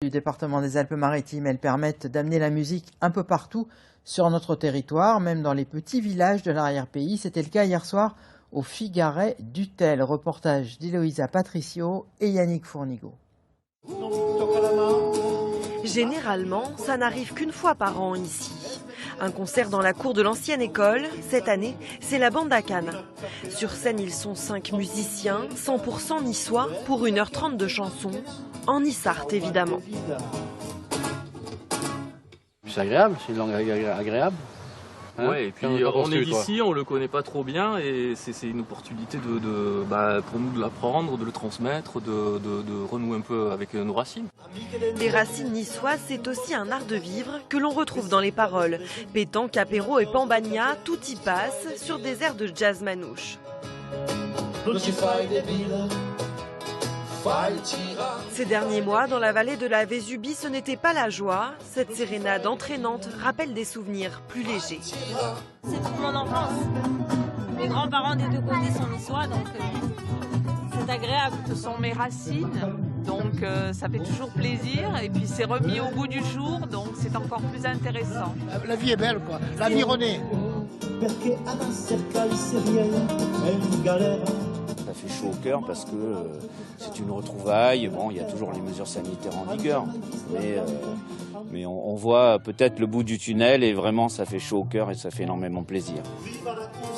du département des Alpes-Maritimes. Elles permettent d'amener la musique un peu partout sur notre territoire, même dans les petits villages de l'arrière-pays. C'était le cas hier soir au Figaret d'Utel. Reportage d'Eloïsa Patricio et Yannick Fournigo. Généralement, ça n'arrive qu'une fois par an ici. Un concert dans la cour de l'ancienne école. Cette année, c'est la bande à Cannes. Sur scène, ils sont 5 musiciens, 100% niçois, pour 1h30 de chansons. En Nissart, évidemment. C'est agréable, c'est une langue agréable. Hein, ouais, et puis on est d'ici, on le connaît pas trop bien et c'est une opportunité pour nous de l'apprendre, de le transmettre, de renouer un peu avec nos racines. Les racines niçoises, c'est aussi un art de vivre que l'on retrouve dans les paroles. Pétanque, apéro et pambagna, tout y passe sur des airs de jazz manouche. Ces derniers mois, dans la vallée de la Vésubie, ce n'était pas la joie. Cette sérénade entraînante rappelle des souvenirs plus légers. C'est toute mon enfance. Mes grands-parents des deux côtés sont niçois, donc c'est agréable. Ce sont mes racines, donc ça fait toujours plaisir. Et puis c'est remis au goût du jour, donc c'est encore plus intéressant. La vie est belle, quoi. La vie renaît. Ça fait chaud au cœur parce que c'est une retrouvaille. Bon, il y a toujours les mesures sanitaires en vigueur, mais on voit peut-être le bout du tunnel et vraiment ça fait chaud au cœur et ça fait énormément plaisir.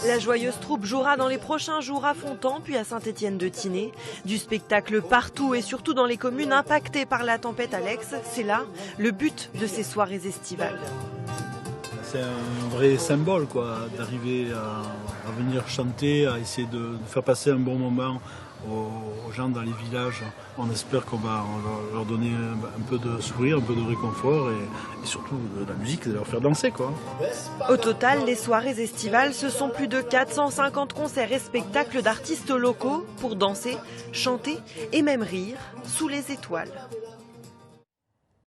La joyeuse troupe jouera dans les prochains jours à Fontan puis à Saint-Étienne-de-Tinée. Du spectacle partout et surtout dans les communes impactées par la tempête Alex. C'est là le but de ces soirées estivales. C'est un vrai symbole, quoi, d'arriver à venir chanter, à essayer de faire passer un bon moment aux gens dans les villages. On espère qu'on va leur donner un peu de sourire, un peu de réconfort et surtout de la musique, de leur faire danser, quoi. Au total, les soirées estivales, ce sont plus de 450 concerts et spectacles d'artistes locaux pour danser, chanter et même rire sous les étoiles.